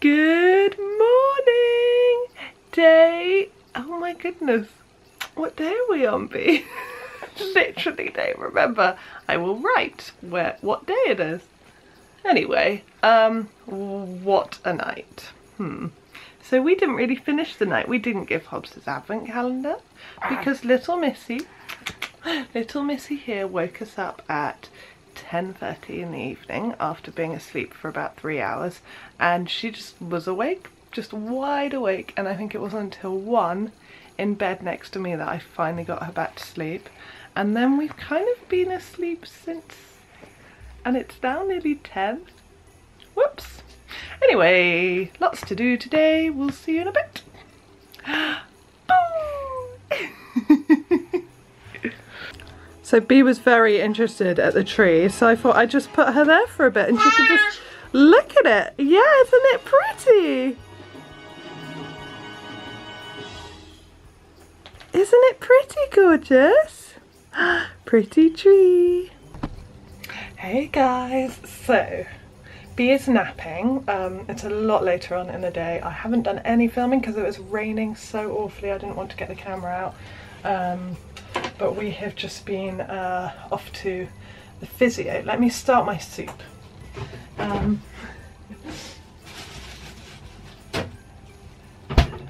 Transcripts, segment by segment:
Good morning! Oh my goodness, what day are we on, B? Literally don't remember. I will write what day it is. Anyway, what a night. So we didn't really finish the night. We didn't give Hobbs his advent calendar because little Missy here woke us up at 10:30 in the evening after being asleep for about 3 hours, and she just was awake, just wide awake, and I think it wasn't until 1 in bed next to me that I finally got her back to sleep. And then we've kind of been asleep since, and it's now nearly 10. Whoops. Anyway, lots to do today. We'll see you in a bit. So B was very interested at the tree, so I thought I'd just put her there for a bit and she could just look at it. Yeah, isn't it pretty? Isn't it pretty gorgeous? Pretty tree. Hey guys, so B is napping. It's a lot later on in the day. I haven't done any filming because it was raining so awfully. I didn't want to get the camera out. But we have just been off to the physio. Let me start my soup. I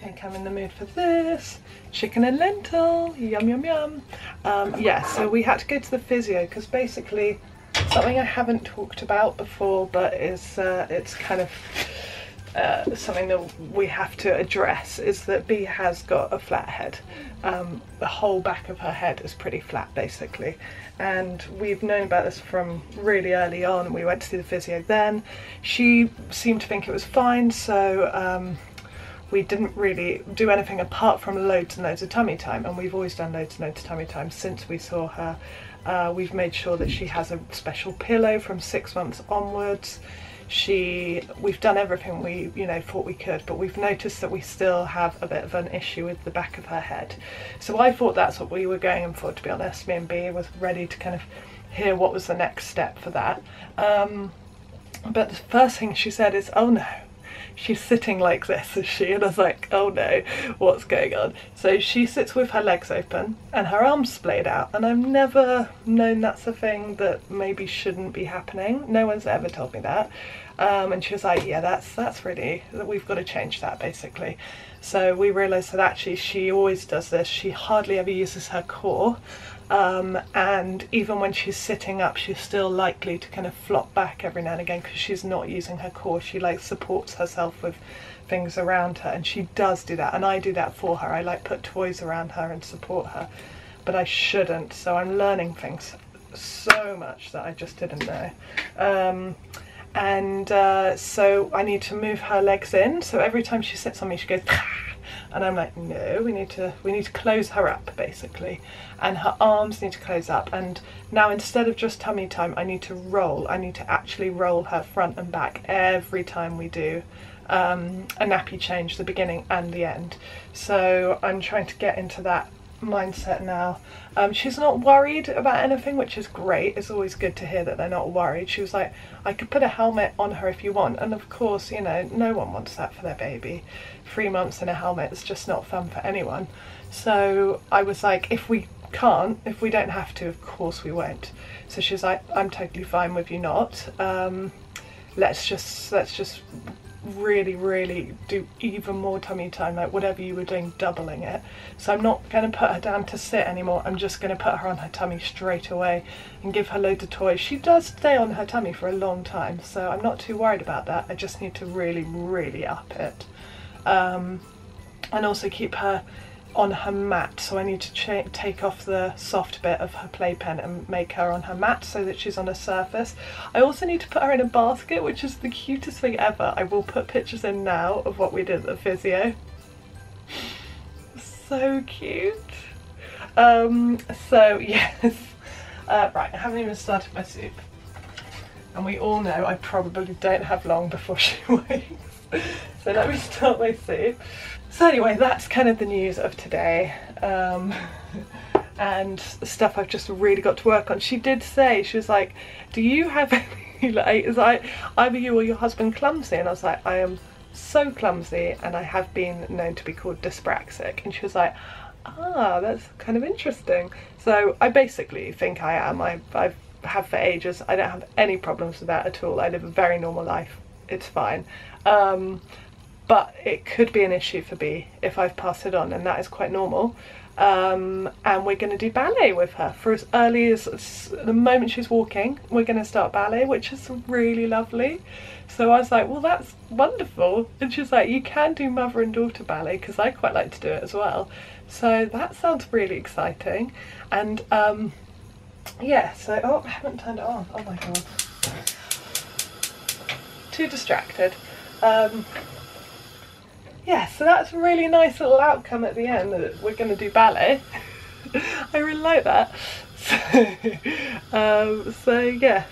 think I'm in the mood for this. Chicken and lentil, yum yum yum. Yeah, so we had to go to the physio because basically something I haven't talked about before, but is it's kind of something that we have to address, is that B has got a flat head. The whole back of her head is pretty flat basically, and we've known about this from really early on. We went to see the physio then. She seemed to think it was fine, so we didn't really do anything apart from loads and loads of tummy time, and we've always done loads and loads of tummy time since we saw her. We've made sure that she has a special pillow from 6 months onwards. We've done everything we thought we could, but we've noticed that we still have a bit of an issue with the back of her head. So I thought that's what we were going for, to be honest. Me and B was ready to kind of hear what was the next step for that. But the first thing she said is, oh no, she's sitting like this, is she? And I was like, oh no, what's going on? So she sits with her legs open and her arms splayed out, and I've never known that's a thing that maybe shouldn't be happening. No one's ever told me that. And she was like, yeah, that's really, we've got to change that basically. So we realised that actually she always does this. She hardly ever uses her core. And even when she's sitting up, she's still likely to kind of flop back every now and again because she's not using her core. She like supports herself with things around her, and she does do that, and I do that for her. I like put toys around her and support her, but I shouldn't. So I'm learning things so much that I just didn't know. So I need to move her legs in, so every time she sits on me she goes and I'm like, no, we need to close her up basically, and her arms need to close up. And now instead of just tummy time, I need to actually roll her front and back every time we do a nappy change, the beginning and the end. So I'm trying to get into that mindset now. She's not worried about anything, which is great. It's always good to hear that they're not worried. She was like, I could put a helmet on her if you want, and of course, you know, no one wants that for their baby. 3 months in a helmet is just not fun for anyone. So I was like, if we don't have to, of course we won't. So she's like, I'm totally fine with you not. Let's just really do even more tummy time, like whatever you were doing, doubling it. So I'm not going to put her down to sit anymore. I'm just going to put her on her tummy straight away and give her loads of toys. She does stay on her tummy for a long time, so I'm not too worried about that. I just need to really up it, and also keep her on her mat. So I need to take off the soft bit of her playpen and make her on her mat so that she's on a surface. I also need to put her in a basket, which is the cutest thing ever. I will put pictures in now of what we did at the physio. So cute. So yes, right, I haven't even started my soup, and we all know I probably don't have long before she wakes. So let me start my soup. So anyway, that's kind of the news of today. and stuff I've just really got to work on. She did say, she was like, do you have any, like, is either you or your husband clumsy? And I was like, I am so clumsy, and I have been known to be called dyspraxic. And she was like, ah, that's kind of interesting. So I basically think I am. I have for ages. I don't have any problems with that at all. I live a very normal life. It's fine. But it could be an issue for B if I've passed it on, and that is quite normal. And we're going to do ballet with her for as early as the moment she's walking. We're going to start ballet, which is really lovely. So I was like, well, that's wonderful. And she's like, you can do mother and daughter ballet, because I quite like to do it as well. So that sounds really exciting. And yeah, so, oh, I haven't turned it on. Oh my god. Too distracted. Yeah, so that's a really nice little outcome at the end, that we're going to do ballet. I really like that. So yes,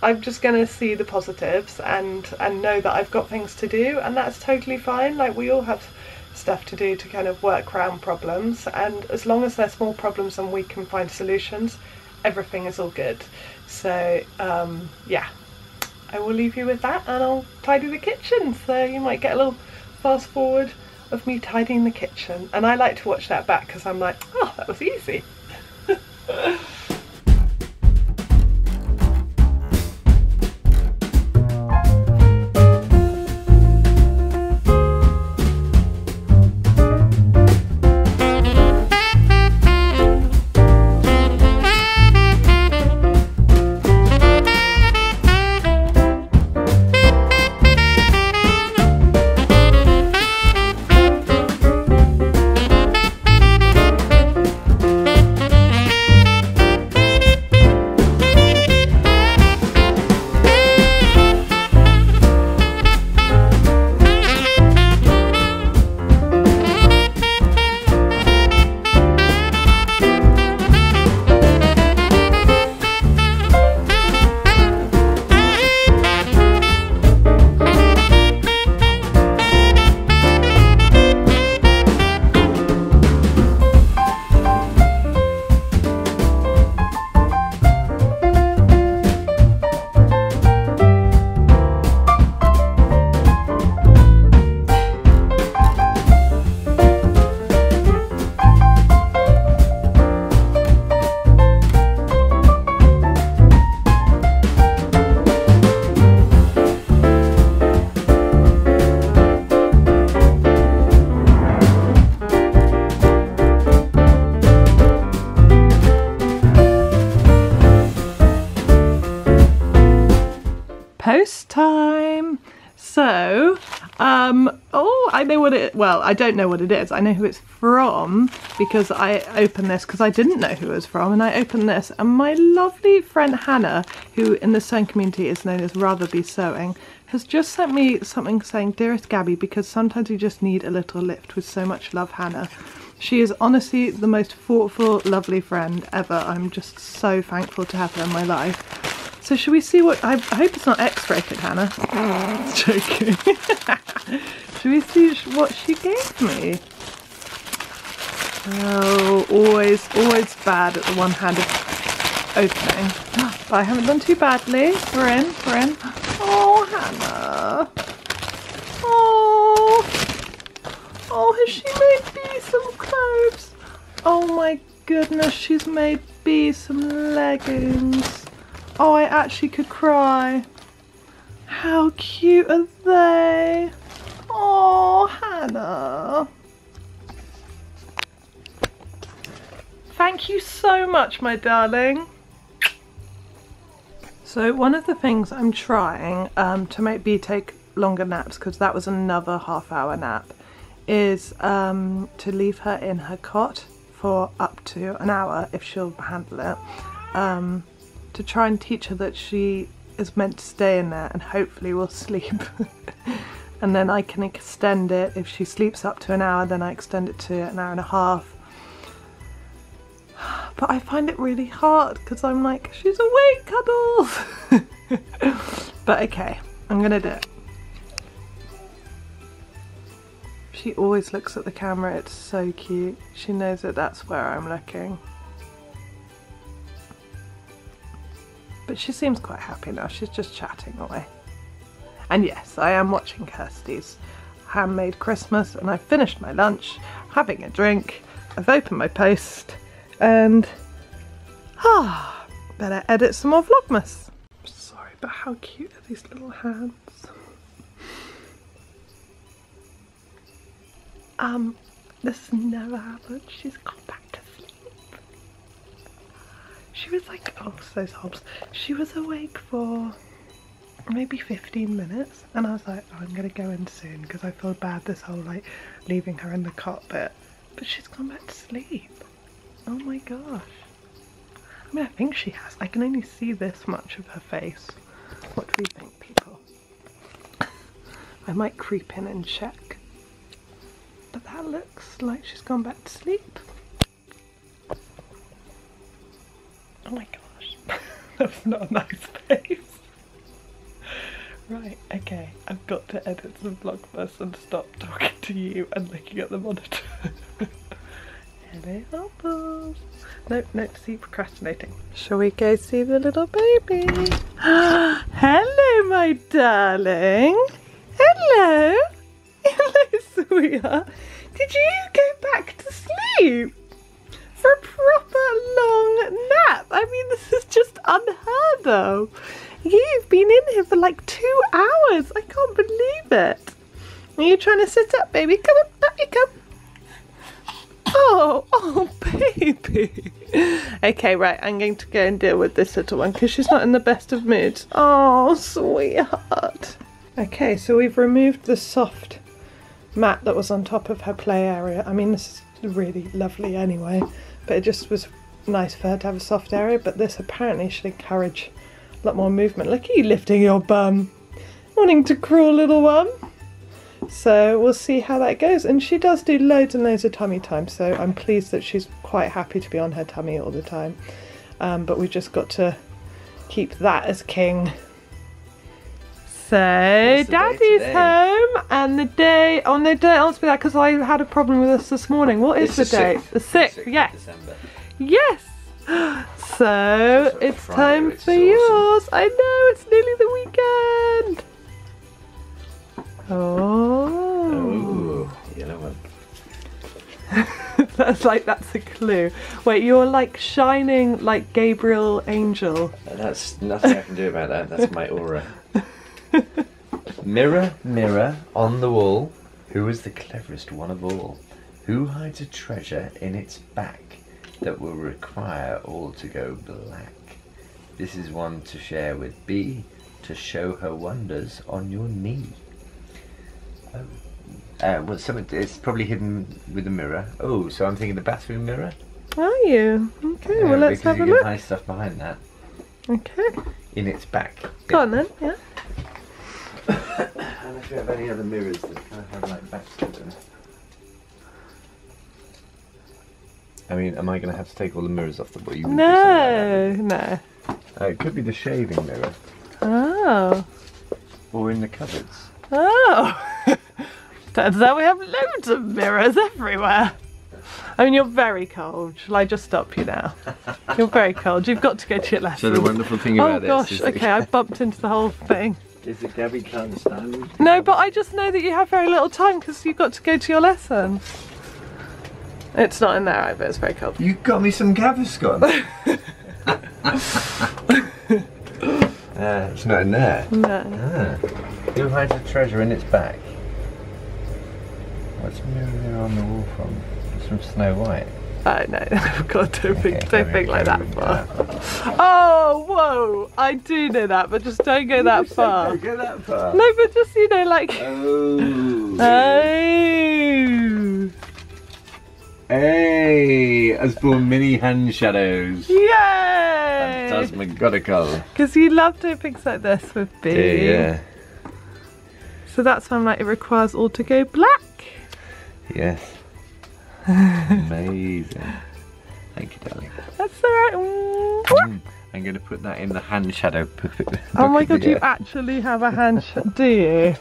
I'm just going to see the positives and know that I've got things to do, and that's totally fine. Like, we all have stuff to do to kind of work around problems, and as long as they're small problems and we can find solutions, everything is all good. So yeah, I will leave you with that, and I'll tidy the kitchen, so you might get a little fast forward of me tidying the kitchen, and I like to watch that back because I'm like, oh, that was easy. Post time. So oh, I know what it, well, I don't know what it is. I know who it's from because I opened this, because I didn't know who it was from, and I opened this, and my lovely friend Hannah, who in the sewing community is known as Rather Be Sewing, has just sent me something saying, dearest Gabby, because sometimes you just need a little lift. With so much love, Hannah. She is honestly the most thoughtful, lovely friend ever. I'm just so thankful to have her in my life. So should we see what, I hope it's not X-rated, Hannah. Joking. Should we see what she gave me? Oh, always bad at the one-handed opening. But I haven't done too badly. We're in. Oh, Hannah. Oh, has she made Bee some clothes? Oh my goodness, she's made Bee some leggings. Oh, I actually could cry. How cute are they? Oh, Hannah. Thank you so much, my darling. So one of the things I'm trying to make Bee take longer naps, because that was another half-hour nap, is to leave her in her cot for up to an hour if she'll handle it. To try and teach her that she is meant to stay in there and hopefully will sleep. And then I can extend it. If she sleeps up to an hour, then I extend it to an hour and a half. But I find it really hard because I'm like, she's awake, Cuddles. But okay, I'm gonna do it. She always looks at the camera, it's so cute. She knows that that's where I'm looking. But she seems quite happy now, she's just chatting away. And yes, I am watching Kirsty's handmade Christmas, and I've finished my lunch, having a drink, I've opened my post, and better edit some more Vlogmas. Sorry, but how cute are these little hands? This never happened. She's gone back to sleep. She was like, oh, those hobs. She was awake for maybe 15 minutes, and I was like, oh, I'm gonna go in soon because I feel bad this whole like leaving her in the cot bit. But she's gone back to sleep. Oh my gosh. I mean, I think she has. I can only see this much of her face. What do you think, people? I might creep in and check. But that looks like she's gone back to sleep. Oh my gosh. That was not a nice face. Right, okay. I've got to edit some Vlogmas and stop talking to you and looking at the monitor. Hello, Hobbles. Nope, see, procrastinating. Shall we go see the little baby? Hello, my darling. Hello. Hello, sweetheart. Did you go back to sleep? For a proper long nap? I mean, this is just unheard of. You've been in here for like 2 hours. I can't believe it. Are you trying to sit up, baby? Come on, up you come. Oh, baby. Okay, right, I'm going to go and deal with this little one because she's not in the best of moods. Oh, sweetheart. Okay, so we've removed the soft mat that was on top of her play area. I mean, this is really lovely anyway, but it just was nice for her to have a soft area, but this apparently should encourage a lot more movement. Look at you lifting your bum. Wanting to crawl, little one. So we'll see how that goes, and she does do loads and loads of tummy time, so I'm pleased that she's quite happy to be on her tummy all the time, but we've just got to keep that as king. So Daddy's home, and the day, oh no, don't ask me that because I had a problem with this morning. What is the date? The 6th, yes. December. Yes. So it's time for yours. I know, it's nearly the weekend. Oh, yellow one. that's a clue. Wait, you're like shining like Gabriel Angel. That's nothing I can do about that. That's my aura. Mirror, mirror on the wall, who is the cleverest one of all? Who hides a treasure in its back that will require all to go black? This is one to share with B, to show her wonders on your knee. Well, it's probably hidden with a mirror. Oh, so I'm thinking the bathroom mirror. Are you? Okay, well let's have a look. Nice stuff behind that. Okay. In its back. Go on then, yeah. Unless you have any other mirrors that kind of have like backs to them. I mean, am I going to have to take all the mirrors off the wall? No, no. It could be the shaving mirror. Oh. Or in the cupboards. Oh. Turns out we have loads of mirrors everywhere. I mean, you're very cold. Shall I just stop you now? You're very cold. You've got to go to your lesson. So the wonderful thing about this is... is... Oh gosh, okay, I bumped into the whole thing. Is that Gabby can't stand? No, but I just know that you have very little time because you've got to go to your lesson. It's not in there either, it's very cold. You got me some Gaviscon. It's not in there. No. Who hides a treasure in its back? What's mirror on the wall from? It's from Snow White. Oh no, God, don't think like that far. Oh, whoa! I do know that, but just don't go that far. Don't go that far. No, but just, you know, like... Oh. Oh. Hey, as for mini hand shadows. Yay! Phantasmagorical. Because you love doing things like this with B. Yeah. So that's why I'm like, it requires all to go black. Yes. Amazing. Thank you, darling. That's alright. I'm going to put that in the hand shadow bucket. Oh my god, you actually have a hand shadow, do you?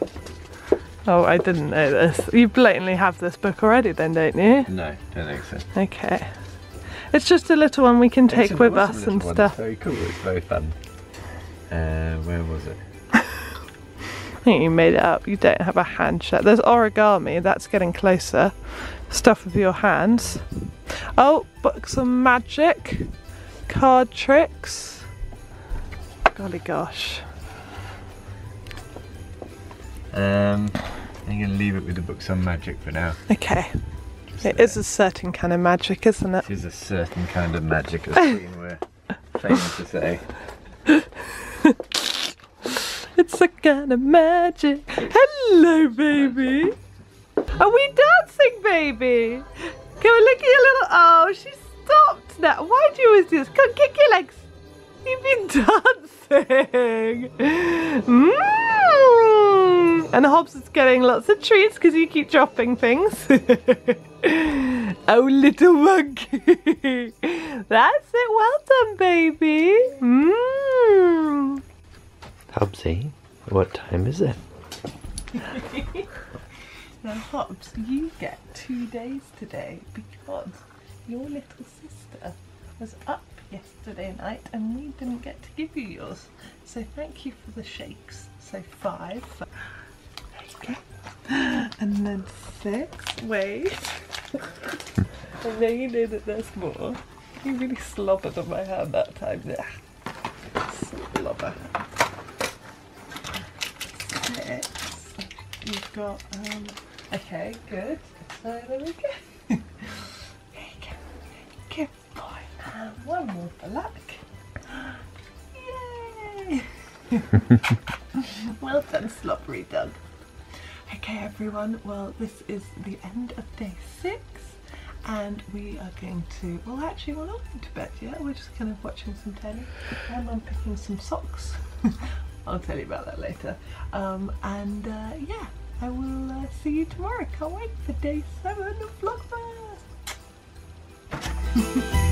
Oh, I didn't know this. You blatantly have this book already then, don't you? No, don't think so. Okay. It's just a little one we can take with us and stuff. It's very cool, it's very fun. Where was it? I think you made it up. You don't have a hand shut. There's origami, that's getting closer. Stuff with your hands. Oh, books of magic. Card tricks. Golly gosh. I'm going to leave it with the books on magic for now. Okay. It is a certain kind of magic, isn't it? It is a certain kind of magic, as we're famous to say. It's a kind of magic. Hello, baby. Are we dancing, baby? Come on, look at your little... Oh, she stopped now. Why do you always do this? Come, kick your legs. You've been dancing. And Hobbs is getting lots of treats because you keep dropping things. Oh, little monkey. That's it. Well done, baby. Hobbsy, what time is it? Now, Hobbs, you get 2 days today because your little sister was up yesterday night and we didn't get to give you yours. So thank you for the shakes. So 5. There you go. And then 6. Wait. I know you know that there's more. You really slobbered on my hand that time. Slobber. 6. You've got, okay, good. So there we go. There you go. Good boy. And one more for luck. Yay! Well done, slobbery dog. Okay, everyone. Well, this is the end of day 6. And we are going to, well actually we're not going to bed yet, we're just kind of watching some telly and I'm picking some socks. I'll tell you about that later. Yeah, I will see you tomorrow. Can't wait for day 7 of VLOGMAS.